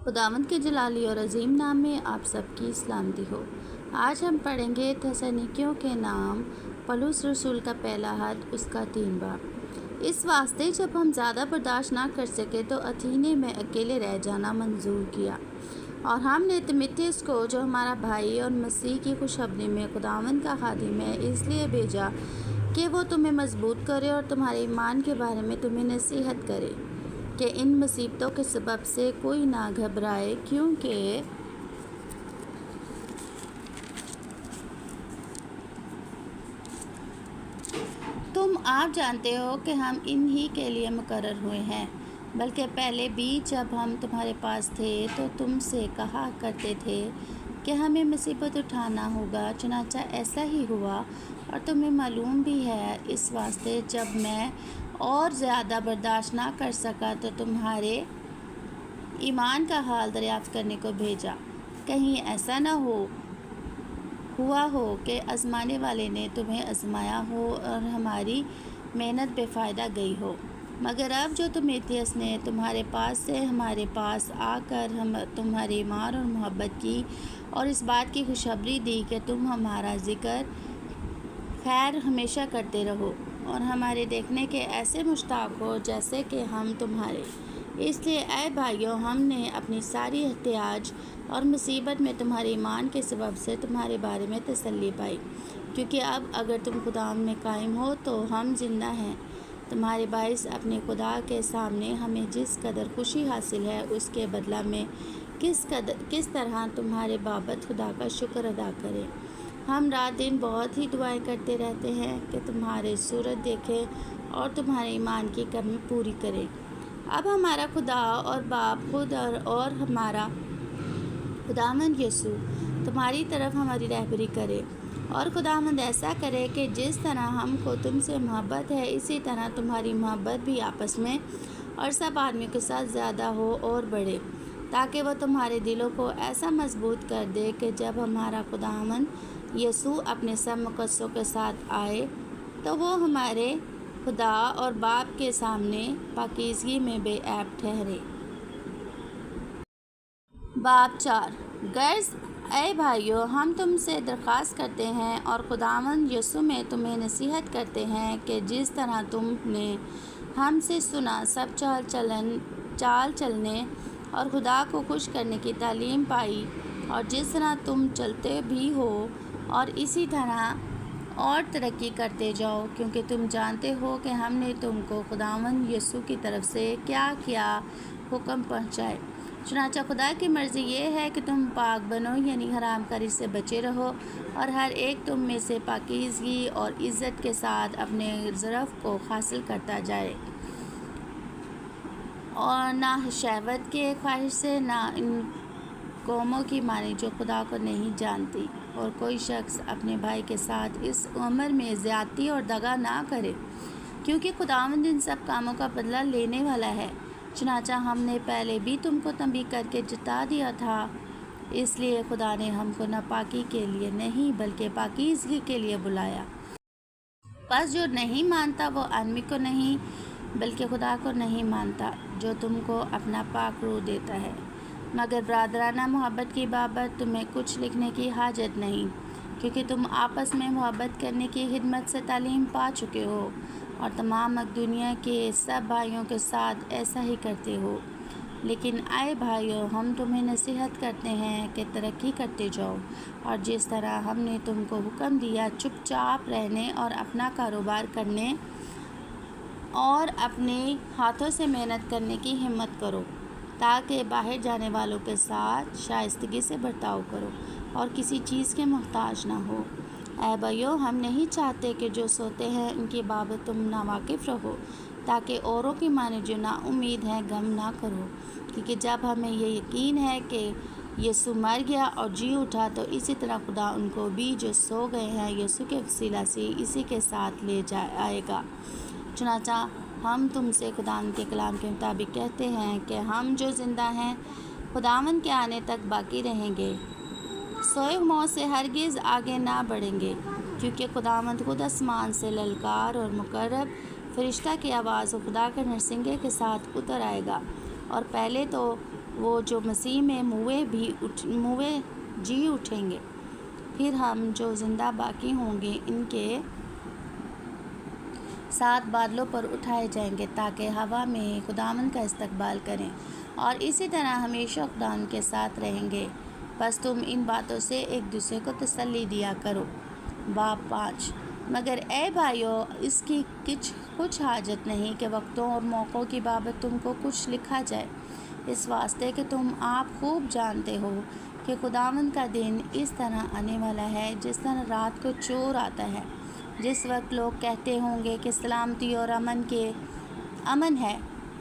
خداوند کے جلالی اور عظیم نام میں آپ سب کی سلامتی ہو۔ آج ہم پڑھیں گے تھسلونیکیوں کے نام پولس رسول کا پہلا خط، اس کا 3 باب۔ اس واسطے جب ہم زیادہ برداشت نہ کر سکے تو اتھینے میں اکیلے رہ جانا منظور کیا، اور ہم نے تیموتھیوس کو جو ہمارا بھائی اور مسیح کی خوشخبری میں خداوند کا خادم ہے اس لیے بھیجا کہ وہ تمہیں مضبوط کرے اور تمہارے ایمان کے بارے میں تمہیں نصیحت کرے کہ ان مصیبتوں کے سبب سے کوئی نہ گھبرائے، کیونکہ تم آپ جانتے ہو کہ ہم انہی کے لیے مقرر ہوئے ہیں، بلکہ پہلے بھی جب ہم تمہارے پاس تھے تو تم سے کہا کرتے تھے کہ ہمیں مصیبت اٹھانا ہوگا، چنانچہ ایسا ہی ہوا، اور تمہیں معلوم بھی ہے۔ اس واسطے جب میں اور زیادہ برداشت نہ کر سکا تو تمہارے ایمان کا حال دریافت کرنے کو بھیجا، کہیں ایسا نہ ہوا ہو کہ آزمانے والے نے تمہیں آزمایا ہو اور ہماری محنت بے فائدہ گئی ہو۔ مگر اب جو تیموتھیوس نے تمہارے پاس سے ہمارے پاس آ کر تمہاری ایمان اور محبت کی اور اس بات کی خوشخبری دی کہ تم ہمارا ذکر خیر ہمیشہ کرتے رہو اور ہمارے دیکھنے کے ایسے مشتاق ہو جیسے کہ ہم تمہارے، اس لیے اے بھائیو، ہم نے اپنی ساری احتیاج اور مصیبت میں تمہارے ایمان کے سبب سے تمہارے بارے میں تسلی پائی، کیونکہ اب اگر تم خدا میں قائم ہو تو ہم زندہ ہیں۔ تمہارے باعث اپنے خدا کے سامنے ہمیں جس قدر خوشی حاصل ہے اس کے بدلہ میں کس طرح تمہارے بابت خدا کا شکر ادا کریں۔ ہم رات دن بہت ہی دعائیں کرتے رہتے ہیں کہ تمہاری صورت دیکھیں اور تمہارے ایمان کی کمی پوری کرے۔ اب ہمارا خدا اور باپ خود اور ہمارا خداوند یسوع تمہاری طرف ہماری رہبری کرے، اور خداوند ایسا کرے کہ جس طرح ہم کو تم سے محبت ہے اسی طرح تمہاری محبت بھی آپس میں اور سب آدمیوں کے ساتھ زیادہ ہو اور بڑھے، تاکہ وہ تمہارے دلوں کو ایسا مضبوط کر دے کہ جب ہمارا خداوند یسوع اپنے سب مقدسوں کے ساتھ آئے تو وہ ہمارے خدا اور باپ کے سامنے پاکیزگی میں بے عیب ٹھہرے۔ باب 4۔ غرض اے بھائیو، ہم تم سے درخواست کرتے ہیں اور خداوند یسوع میں تمہیں نصیحت کرتے ہیں کہ جس طرح تم نے ہم سے سنا، سب چال چلنے اور خدا کو خوش کرنے کی تعلیم پائی، اور جس طرح تم چلتے بھی ہو، اور اسی طرح اور ترقی کرتے جاؤ، کیونکہ تم جانتے ہو کہ ہم نے تم کو خداوند یسوع کی طرف سے کیا حکم پہنچائے۔ چنانچہ خدا کی مرضی یہ ہے کہ تم پاک بنو، یعنی حرام کاری سے بچے رہو، اور ہر ایک تم میں سے پاکیزگی اور عزت کے ساتھ اپنے ظرف کو حاصل کرتا جائے، اور نہ شہوت کے خواہش سے، نہ ان قوموں کی مانی جو خدا کو نہیں جانتی، اور کوئی شخص اپنے بھائی کے ساتھ اس عمر میں زیادتی اور دغا نہ کرے، کیونکہ خداوند ان سب کاموں کا بدلہ لینے والا ہے۔ چنانچہ ہم نے پہلے بھی تم کو تنبیہ کر کے جتا دیا تھا، اس لیے خدا نے ہم کو ناپاکی کے لیے نہیں بلکہ پاکیزگی کے لیے بلایا۔ پس جو نہیں مانتا وہ آدمی کو نہیں بلکہ خدا کو نہیں مانتا جو تم کو اپنا پاک روح دیتا ہے۔ مگر برادرانہ محبت کی بابت تمہیں کچھ لکھنے کی حاجت نہیں، کیونکہ تم آپس میں محبت کرنے کی خدمت سے تعلیم پا چکے ہو، اور تمام مقدونیہ کے سب بھائیوں کے ساتھ ایسا ہی کرتے ہو۔ لیکن اے بھائیو، ہم تمہیں نصیحت کرتے ہیں کہ ترقی کرتے جاؤ، اور جس طرح ہم نے تم کو حکم دیا، چپ چاپ رہنے اور اپنا کاروبار کرنے اور اپنے ہاتھوں سے محنت کرنے کی ہمت کرو، تاکہ باہر جانے والوں کے ساتھ شائستگی سے برتاؤ کرو اور کسی چیز کے محتاج نہ ہو۔ اے بھائیو، ہم نہیں چاہتے کہ جو سوتے ہیں ان کی بابت تم ناواقف رہو، تاکہ اوروں کی مانے جو نا امید ہیں غم نہ کرو، کیونکہ جب ہمیں یہ یقین ہے کہ یسوع مر گیا اور جی اٹھا، تو اسی طرح خدا ان کو بھی جو سو گئے ہیں یسوع کے وسیلہ سے اسی کے ساتھ لے آئے گا۔ چنانچہ ہم تم سے خداوند کے کلام کے مطابق کہتے ہیں کہ ہم جو زندہ ہیں خداوند کے آنے تک باقی رہیں گے، سوئے موت سے ہرگز آگے نہ بڑھیں گے، کیونکہ خداوند خود آسمان سے للکار اور مقرب فرشتہ کی آواز اور خدا کے نرسنگے کے ساتھ اتر آئے گا، اور پہلے تو وہ جو مسیح میں موئے جی اٹھیں گے، پھر ہم جو زندہ باقی ہوں گے ان کے ساتھ بادلوں پر اٹھائے جائیں گے تاکہ ہوا میں خداوند کا استقبال کریں، اور اسی طرح ہمیشہ خداوند کے ساتھ رہیں گے۔ بس تم ان باتوں سے ایک دوسرے کو تسلی دیا کرو۔ باب 5۔ مگر اے بھائیو، اس کی کچھ حاجت نہیں کہ وقتوں اور موقعوں کی بابت تم کو کچھ لکھا جائے، اس واسطے کہ تم آپ خوب جانتے ہو کہ خداوند کا دن اس طرح آنے والا ہے جس طرح رات کو چور آتا ہے۔ جس وقت لوگ کہتے ہوں گے کہ سلامتی اور امن ہے،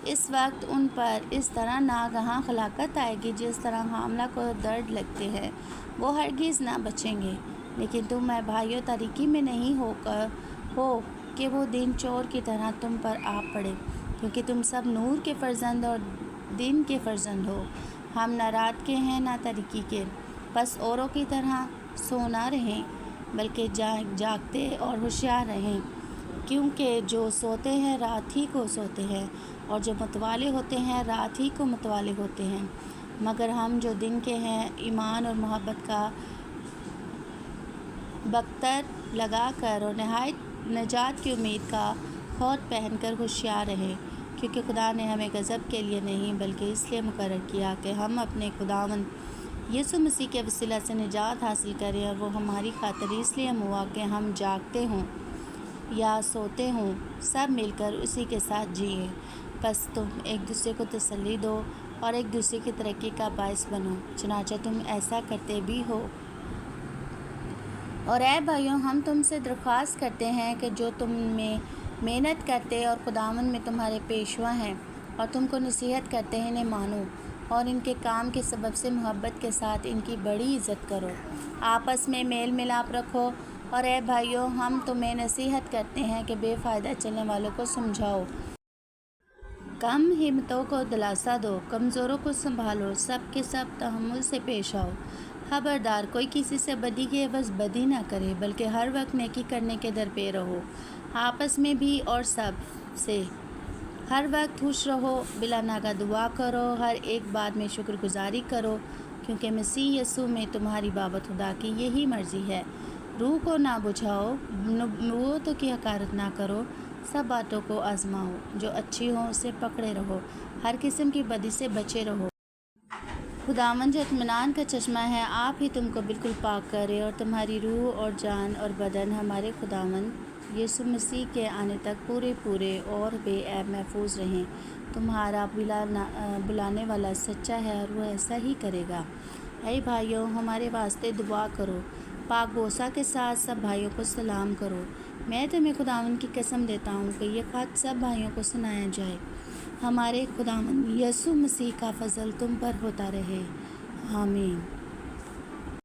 اس وقت ان پر اس طرح ناگہاں ہلاکت آئے گی جس طرح حاملہ کو درد لگتے ہیں، وہ ہرگز نہ بچیں گے۔ لیکن تم اے بھائیو تاریکی میں نہیں ہو کہ وہ دن چور کی طرح تم پر آ پڑے، کیونکہ تم سب نور کے فرزند اور دن کے فرزند ہو۔ ہم نہ رات کے ہیں نہ تاریکی کے، بس اوروں کی طرح سو نہ رہیں بلکہ جاگتے اور ہوشیار رہیں، کیونکہ جو سوتے ہیں رات ہی کو سوتے ہیں، اور جو متوالے ہوتے ہیں رات ہی کو متوالے ہوتے ہیں۔ مگر ہم جو دن کے ہیں ایمان اور محبت کا بکتر لگا کر اور نجات کی امید کا خوت پہن کر ہوشیار رہیں، کیونکہ خدا نے ہمیں غضب کے لیے نہیں بلکہ اس لیے مقرر کیا کہ ہم اپنے خداوند یسوع مسیح کے وسیلہ سے نجات حاصل کریں، اور وہ ہماری خاطر اس لیے ہوا کہ ہم جاگتے ہوں یا سوتے ہوں سب مل کر اسی کے ساتھ جئیں۔ بس تم ایک دوسرے کو تسلی دو اور ایک دوسرے کی ترقی کا باعث بنو، چنانچہ تم ایسا کرتے بھی ہو۔ اور اے بھائیوں، ہم تم سے درخواست کرتے ہیں کہ جو تم میں محنت کرتے اور خداوند میں تمہارے پیشوا ہیں اور تم کو نصیحت کرتے ہیں، انہیں مانو اور ان کے کام کے سبب سے محبت کے ساتھ ان کی بڑی عزت کرو، آپس میں میل ملاپ رکھو۔ اور اے بھائیوں، ہم تمہیں نصیحت کرتے ہیں کہ بے فائدہ چلنے والوں کو سمجھاؤ، کم ہمتوں کو دلاسا دو، کمزوروں کو سنبھالو، سب کے سب تحمل سے پیش آؤ۔ خبردار، کوئی کسی سے بدی کے عوض بدی نہ کرے، بلکہ ہر وقت نیکی کرنے کے درپے رہو، آپس میں بھی اور سب سے ہر وقت خوش رہو، بلا ناغہ دعا کرو، ہر ایک بات میں شکر گزاری کرو، کیونکہ مسیح یسوع میں تمہاری بابت خدا کی یہی مرضی ہے۔ روح کو نہ بجھاؤ، نبوتوں کی حقارت نہ کرو، سب باتوں کو آزماؤ، جو اچھی ہوں اسے پکڑے رہو، ہر قسم کی بدی سے بچے رہو۔ خداوند جو اطمینان کا چشمہ ہے، آپ ہی تم کو بالکل پاک کرے، اور تمہاری روح اور جان اور بدن ہمارے خداوند یسوع مسیح کے آنے تک پورے اور بے عیب محفوظ رہیں۔ تمہارا بلانے والا سچا ہے اور وہ ایسا ہی کرے گا۔ اے بھائیوں، ہمارے واسطے دعا کرو، پاک بوسہ کے ساتھ سب بھائیوں کو سلام کرو۔ میں تمہیں خداوند کی قسم دیتا ہوں کہ یہ خط سب بھائیوں کو سنایا جائے۔ ہمارے خداوند یسوع مسیح کا فضل تم پر ہوتا رہے۔ آمین۔